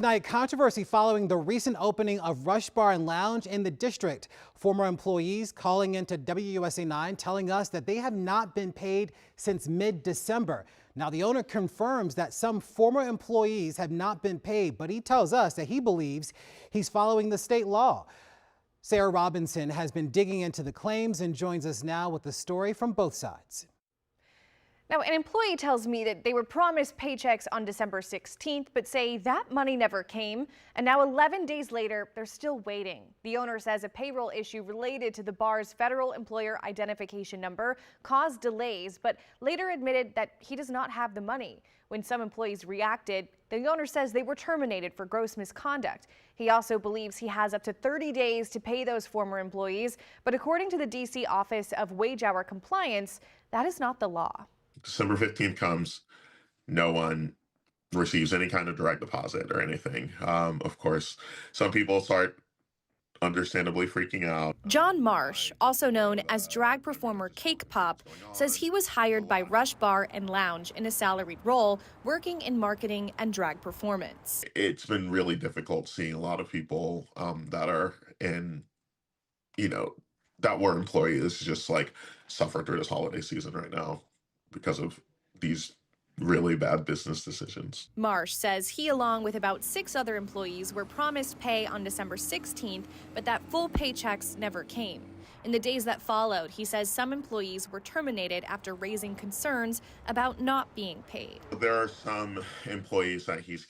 Tonight, controversy following the recent opening of Rush Bar and Lounge in the district. Former employees calling into WUSA 9 telling us that they have not been paid since mid-December. Now, the owner confirms that some former employees have not been paid, but he tells us that he believes he's following the state law. Sarah Robinson has been digging into the claims and joins us now with the story from both sides. Now, an employee tells me that they were promised paychecks on December 16th, but say that money never came. And now 11 days later, they're still waiting. The owner says a payroll issue related to the bar's federal employer identification number caused delays, but later admitted that he does not have the money. When some employees reacted, the owner says they were terminated for gross misconduct. He also believes he has up to 30 days to pay those former employees. But according to the D.C. Office of Wage Hour Compliance, that is not the law. December 15th comes, no one receives any kind of direct deposit or anything. Of course, some people start understandably freaking out. John Marsh, also known as drag performer Cake Pop, says he was hired by Rush Bar and Lounge in a salaried role, working in marketing and drag performance. It's been really difficult seeing a lot of people that are in, that were employees just like suffer through this holiday season right now because of these really bad business decisions. Marsh says he, along with about 6 other employees, were promised pay on December 16th, but that full paychecks never came. In the days that followed, he says some employees were terminated after raising concerns about not being paid. There are some employees that he's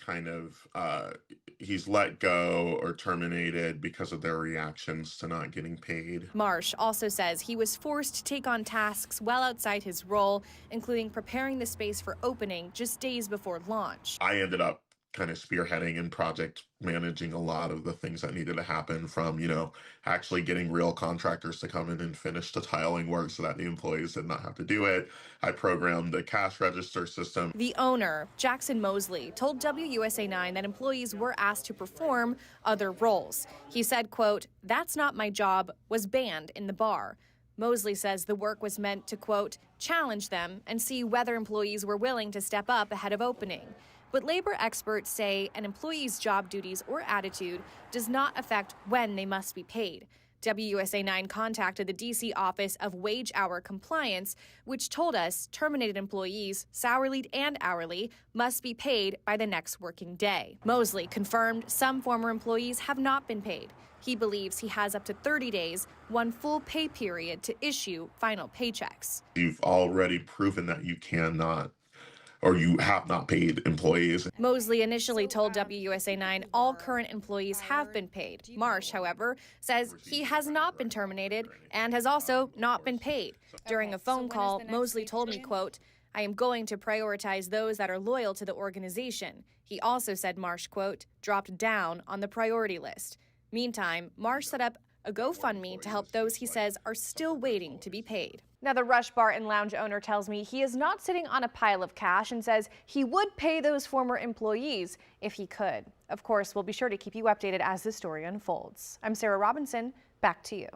let go or terminated because of their reactions to not getting paid. Marsh also says he was forced to take on tasks well outside his role, including preparing the space for opening just days before launch. I ended up kind of spearheading and project managing a lot of the things that needed to happen, from, actually getting real contractors to come in and finish the tiling work so that the employees did not have to do it. I programmed the cash register system. The owner, Jackson Mosley, told WUSA 9 that employees were asked to perform other roles. He said, quote, "That's not my job," was banned in the bar. Mosley says the work was meant to, quote, "challenge them and see whether employees were willing to step up ahead of opening." But labor experts say an employee's job duties or attitude does not affect when they must be paid. WUSA 9 contacted the D.C. Office of Wage Hour Compliance, which told us terminated employees, salaried and hourly, must be paid by the next working day. Mosley confirmed some former employees have not been paid. He believes he has up to 30 days, one full pay period, to issue final paychecks. You've already proven that you cannot, or you have not paid employees. Mosley initially told WUSA 9 all current employees have been paid. Marsh, however, says he has not been terminated and has also not been paid. During a phone call, Mosley told me, quote, "I am going to prioritize those that are loyal to the organization." He also said Marsh, quote, dropped down on the priority list. Meantime, Marsh set up a GoFundMe to help those he says are still waiting to be paid. Now, the Rush Bar and Lounge owner tells me he is not sitting on a pile of cash and says he would pay those former employees if he could. Of course, we'll be sure to keep you updated as the story unfolds. I'm Sarah Robinson. Back to you.